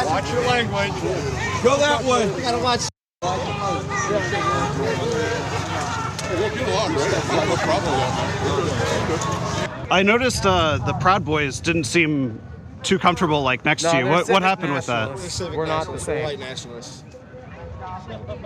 Watch your language. Go that way. You gotta watch. I noticed the Proud Boys didn't seem too comfortable like next to you. What happened with that? We're not the same. White nationalists.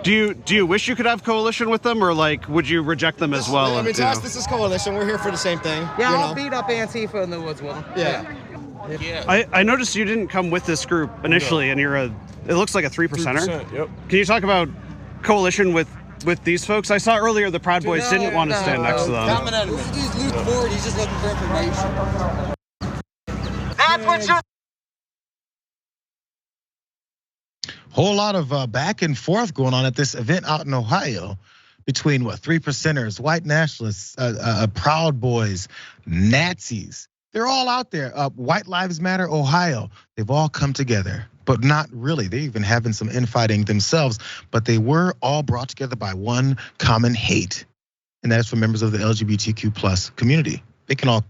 Do you wish you could have coalition with them, or like would you reject them as well? I mean, to us, this is coalition. We're here for the same thing. Yeah, I'll beat up Antifa in the woods with them. Yeah. I noticed you didn't come with this group initially, and it looks like a 3%er. Yep. Can you talk about coalition with these folks? I saw earlier the Proud Boys didn't want to stand next to them. Common enemy. He's Luke Ford. He's just looking for information. That's what you're. Whole lot of back and forth going on at this event out in Ohio between 3%ers, white nationalists, Proud Boys, Nazis. They're all out there. White Lives Matter, Ohio. They've all come together, but not really. They're even having some infighting themselves, but they were all brought together by one common hate, and that is for members of the LGBTQ+ community. They can all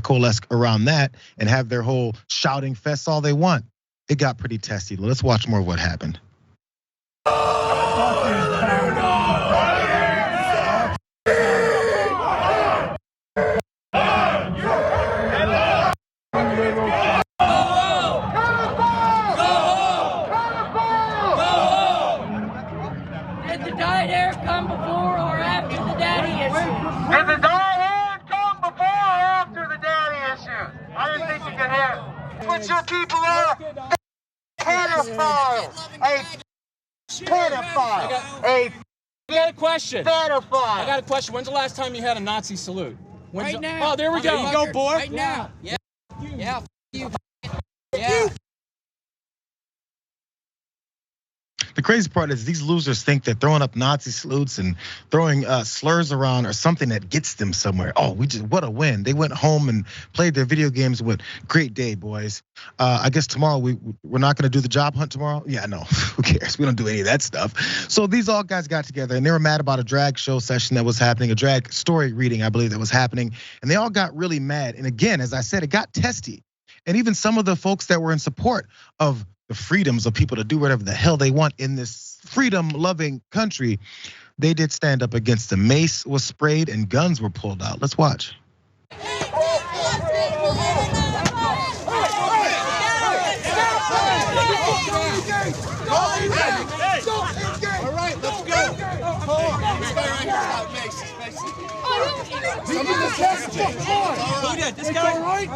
coalesce around that and have their whole shouting fest all they want. It got pretty testy. Let's watch more of what happened. Did the diet air come before or after the daddy issue? Did the diet air come before or after the daddy issue? I didn't think you could hear it. What your people are? Pedophile. A pedophile. I got a question. Pedophile. I got a question. When's the last time you had a Nazi salute? Right now. Oh, there we go. There you go, boy. Right now. Yeah. Yeah. You. Yeah. The crazy part is these losers think that throwing up Nazi salutes and throwing slurs around are something that gets them somewhere. Oh, what a win. They went home and played their video games with great day, boys. I guess tomorrow we're not gonna do the job hunt tomorrow. Yeah, no, who cares? We don't do any of that stuff. So these all guys got together and they were mad about a drag show session that was happening, a drag story reading, I believe, that was happening. And they all got really mad. And again, as I said, it got testy. And even some of the folks that were in support of the freedoms of people to do whatever the hell they want in this freedom-loving country, they did stand up against them. Mace was sprayed and guns were pulled out. Let's watch. All right, let's go. This guy, right?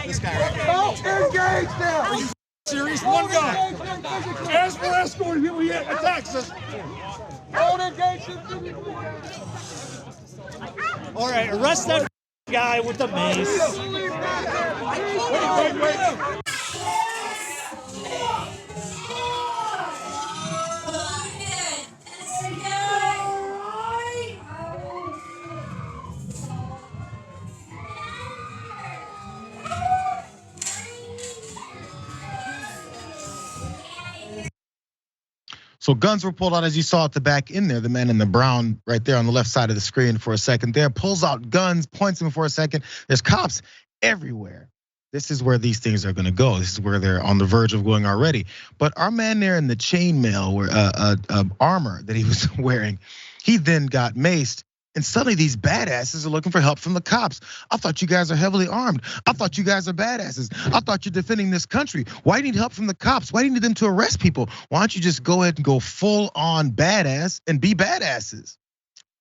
This guy. Engage now. Are you serious? One guy. As for escorting him, he attacks us. Don't engage him. All right, arrest that guy with the mace. Wait. So guns were pulled out, as you saw at the back in there. The man in the brown right there on the left side of the screen for a second there, pulls out guns, points them for a second. There's cops everywhere. This is where these things are gonna go. This is where they're on the verge of going already. But our man there in the chainmail armor that he was wearing, he then got maced. And suddenly these badasses are looking for help from the cops. I thought you guys are heavily armed. I thought you guys are badasses. I thought you're defending this country. Why do you need help from the cops? Why do you need them to arrest people? Why don't you just go ahead and go full on badass and be badasses?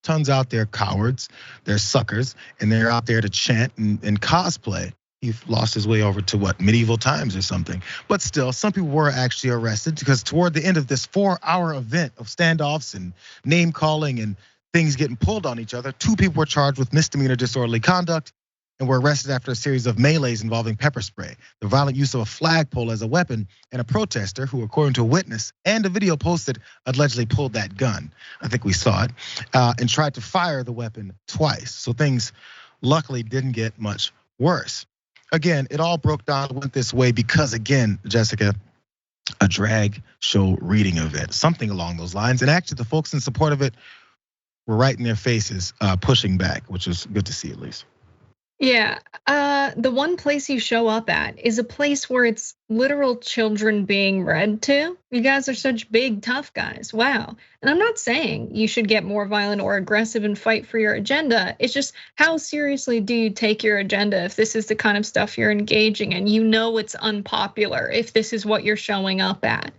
Turns out they're cowards, they're suckers, and they're out there to chant and cosplay. He lost his way over to medieval times or something. But still, some people were actually arrested because toward the end of this 4-hour event of standoffs and name calling and things getting pulled on each other, 2 people were charged with misdemeanor disorderly conduct and were arrested after a series of melees involving pepper spray, the violent use of a flagpole as a weapon, and a protester who, according to a witness and a video posted, allegedly pulled that gun. I think we saw it, and tried to fire the weapon twice. So things luckily didn't get much worse. Again, it all broke down, went this way because, again, Jessica, a drag show reading event, something along those lines. And actually the folks in support of it were right in their faces, pushing back, which was good to see at least. Yeah, the one place you show up at is a place where it's literal children being read to. You guys are such big, tough guys. Wow. And I'm not saying you should get more violent or aggressive and fight for your agenda. It's just how seriously do you take your agenda if this is the kind of stuff you're engaging in? You know it's unpopular if this is what you're showing up at.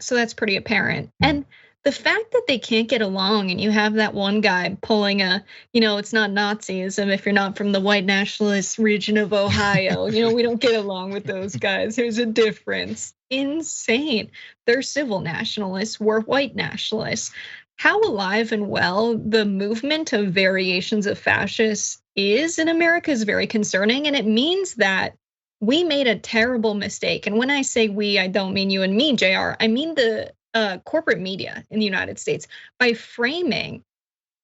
So that's pretty apparent. And the fact that they can't get along and you have that one guy pulling it's not Nazism if you're not from the white nationalist region of Ohio. We don't get along with those guys. There's a difference. Insane. They're civil nationalists, we're white nationalists. How alive and well the movement of variations of fascists is in America is very concerning, and it means that we made a terrible mistake. And when I say we, I don't mean you and me, JR. I mean the corporate media in the United States by framing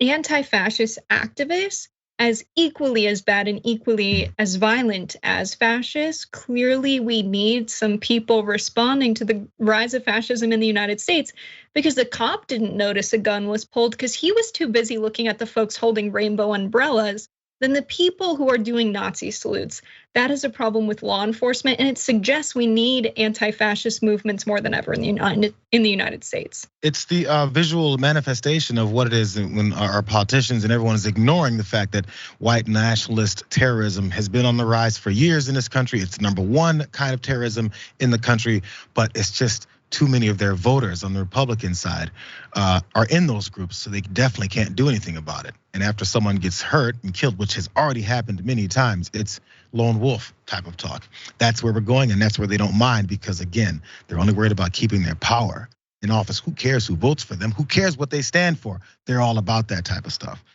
anti-fascist activists as equally as bad and equally as violent as fascists. Clearly, we need some people responding to the rise of fascism in the United States, because the cop didn't notice a gun was pulled because he was too busy looking at the folks holding rainbow umbrellas than the people who are doing Nazi salutes. That is a problem with law enforcement, and it suggests we need anti-fascist movements more than ever in the United States. It's the visual manifestation of what it is when our politicians and everyone is ignoring the fact that white nationalist terrorism has been on the rise for years in this country. It's the #1 kind of terrorism in the country, but it's just too many of their voters on the Republican side are in those groups, so they definitely can't do anything about it. And after someone gets hurt and killed, which has already happened many times, it's lone wolf type of talk. That's where we're going, and that's where they don't mind, because again, they're only worried about keeping their power in office. Who cares who votes for them? Who cares what they stand for? They're all about that type of stuff.